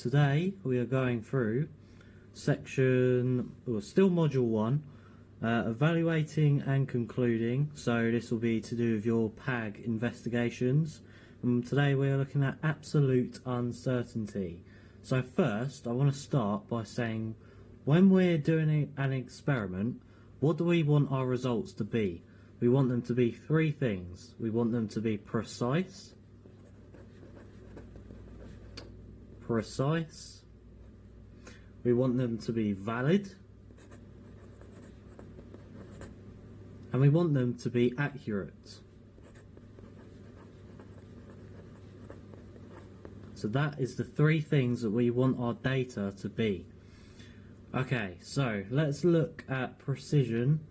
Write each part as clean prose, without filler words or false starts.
today we are going through section, or still module 1, evaluating and concluding. So this will be to do with your PAG investigations. And today we are looking at absolute uncertainty. So first I want to start by saying, when we're doing an experiment, what do we want our results to be? We want them to be three things. We want them to be precise, we want them to be valid, and we want them to be accurate. So that is the three things that we want our data to be. Okay, so let's look at precision,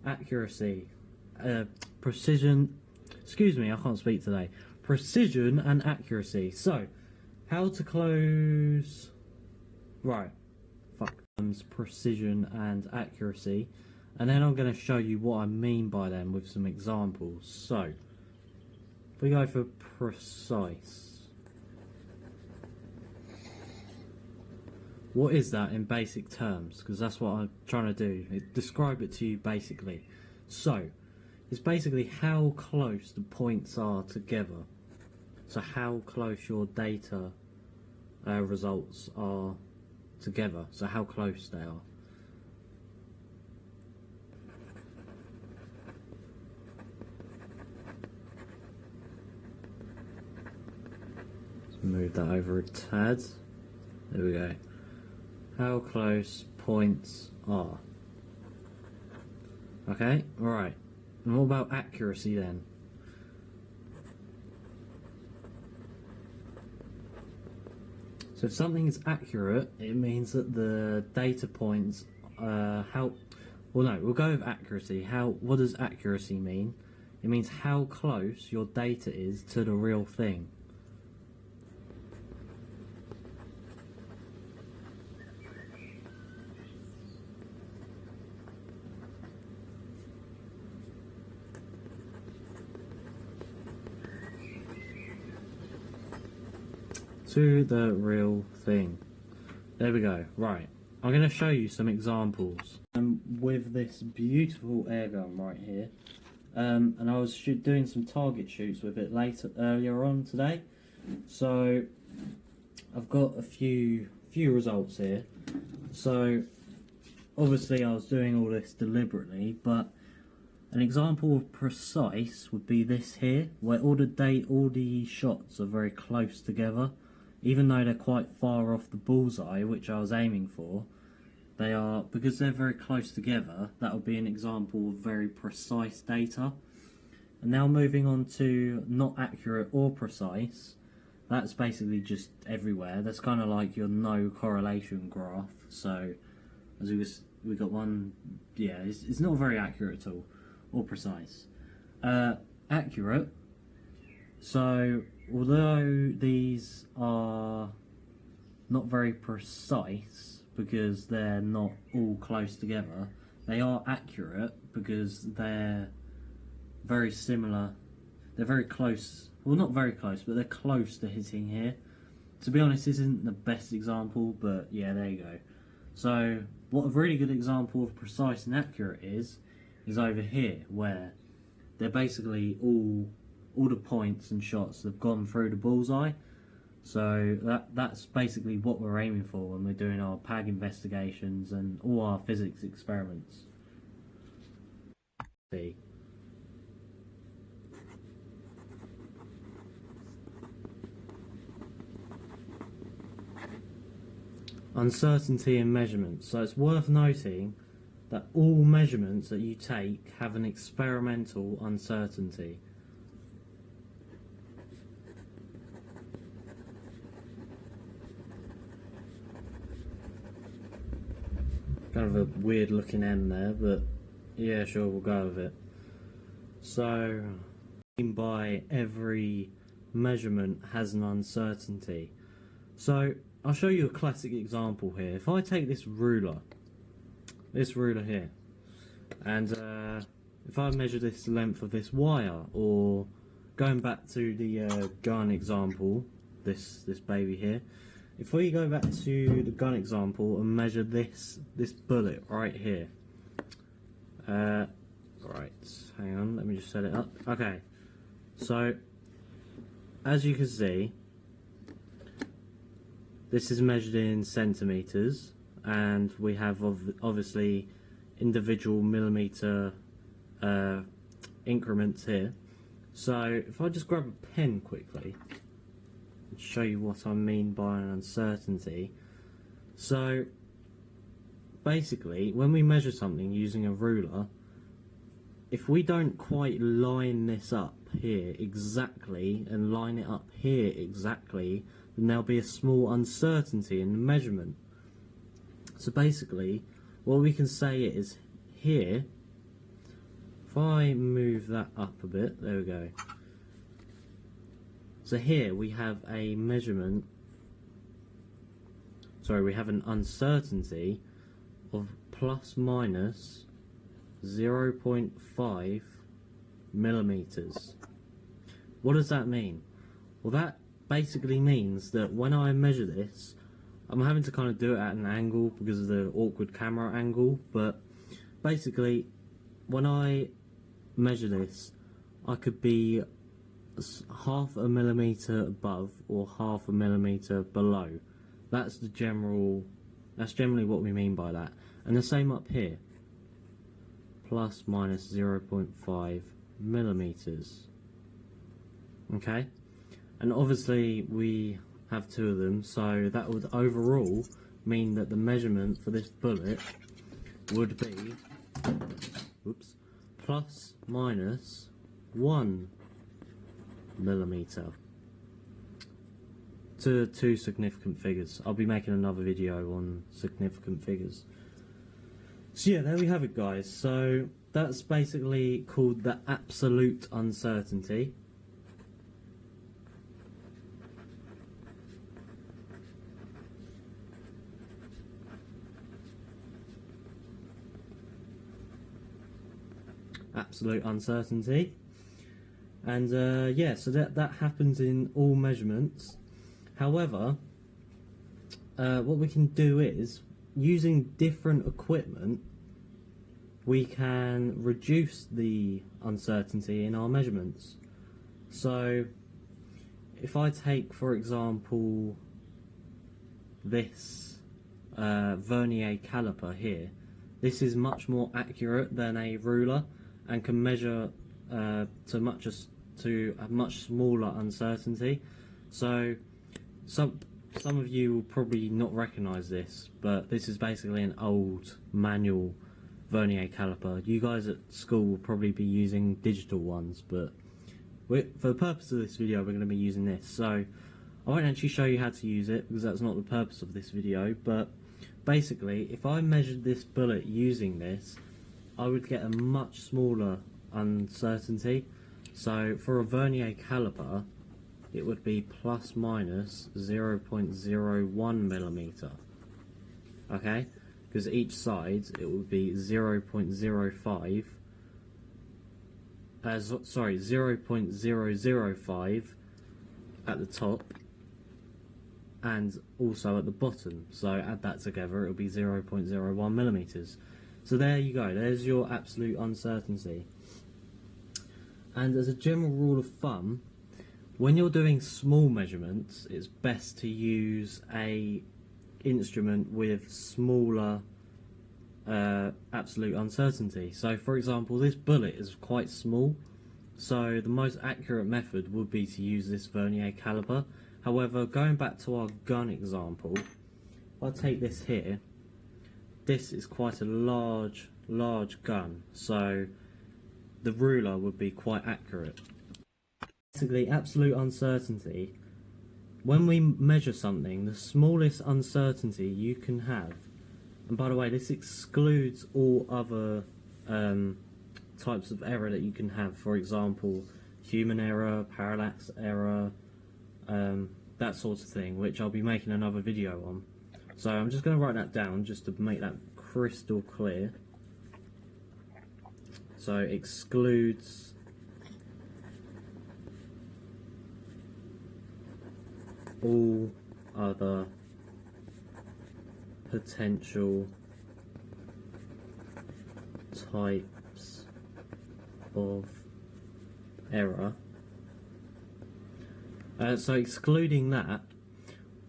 accuracy, precision and accuracy. So how to close, precision and accuracy, and then I'm going to show you what I mean by them with some examples. So if we go for precise, what is that in basic terms? Because that's what I'm trying to do, describe it to you basically. So it's basically how close the points are together. So how close your data results are together, so how close they are. Let's move that over a tad. There we go. How close points are. Okay, right. And what about accuracy then? So if something is accurate, it means that the data points, we'll go with accuracy. What does accuracy mean? It means how close your data is to the real thing. To the real thing. There we go. Right, I'm going to show you some examples with this beautiful air gun right here, and I was doing some target shoots with it earlier on today. So I've got a few results here. So obviously I was doing all this deliberately, but an example of precise would be this here, where all the shots are very close together. Even though they're quite far off the bullseye, which I was aiming for, because they're very close together, that would be an example of very precise data. And now moving on to not accurate or precise, that's basically just everywhere. That's kind of like your no correlation graph. So as we got one, yeah, it's not very accurate at all, or precise. Accurate. So although these are not very precise because they're not all close together, they are accurate because they're very similar. They're very close. Well, not very close, but they're close to hitting here. To be honest, this isn't the best example, but yeah, there you go. So what a really good example of precise and accurate is over here, where they're basically all the points and shots have gone through the bullseye. So that's basically what we're aiming for when we're doing our PAG investigations and all our physics experiments. See. Uncertainty in measurements. So it's worth noting that all measurements that you take have an experimental uncertainty. Kind of a weird looking M there, but yeah, sure, we'll go with it. So, by every measurement has an uncertainty. So, I'll show you a classic example here. If I take this ruler here, and if I measure this length of this wire, or going back to the gun example, this baby here, if we go back to the gun example and measure this bullet right here. Right, hang on, let me just set it up. Okay, so as you can see, this is measured in centimeters, and we have obviously individual millimeter increments here. So if I just grab a pen quickly and show you what I mean by an uncertainty. So basically, when we measure something using a ruler, if we don't quite line this up here exactly and line it up here exactly, then there'll be a small uncertainty in the measurement. So basically, what we can say is here, if I move that up a bit, there we go. So here we have a measurement, sorry, we have an uncertainty of plus minus 0.5 millimeters. What does that mean? Well, that basically means that when I measure this, I'm having to kind of do it at an angle because of the awkward camera angle, but basically when I measure this, I could be half a millimeter above or half a millimeter below. That's generally what we mean by that. And the same up here, plus minus 0.5 millimeters. Okay, and obviously we have two of them, so that would overall mean that the measurement for this bullet would be plus minus 1 millimeter. To two significant figures. I'll be making another video on significant figures. So yeah, there we have it, guys. So that's basically called the absolute uncertainty. Absolute uncertainty. And yeah, so that happens in all measurements. However, what we can do is, using different equipment, we can reduce the uncertainty in our measurements. So if I take, for example, this vernier caliper here, this is much more accurate than a ruler and can measure to a much smaller uncertainty. So some of you will probably not recognise this, but this is basically an old manual vernier caliper. You guys at school will probably be using digital ones, but for the purpose of this video we're going to be using this. So I won't actually show you how to use it because that's not the purpose of this video, but basically if I measured this bullet using this, I would get a much smaller uncertainty. So for a vernier caliper, it would be plus minus 0.01 millimeter. Okay, because each side it would be 0.05. Sorry, 0.005 at the top and also at the bottom. So add that together, it will be 0.01 millimeters. So there you go, there's your absolute uncertainty. And as a general rule of thumb, when you're doing small measurements, it's best to use a instrument with smaller absolute uncertainty. So for example, this bullet is quite small, so the most accurate method would be to use this vernier caliper. However, going back to our gun example, if I take this here, this is quite a large gun, so the ruler would be quite accurate. Basically, absolute uncertainty, when we measure something, the smallest uncertainty you can have, and by the way, this excludes all other types of error that you can have, for example, human error, parallax error, that sort of thing, which I'll be making another video on. So I'm just going to write that down just to make that crystal clear. So excludes all other potential types of error. So excluding that,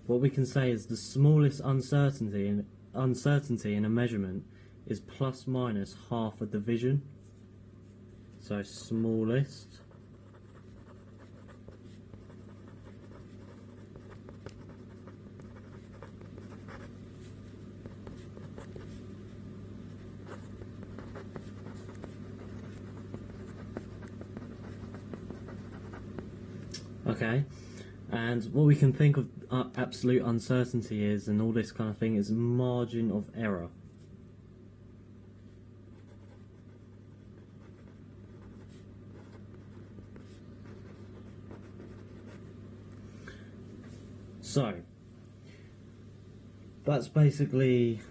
what we can say is the smallest uncertainty in a measurement is plus minus half a division. So smallest okay, and what we can think of absolute uncertainty is, and all this kind of thing, is margin of error. So that's basically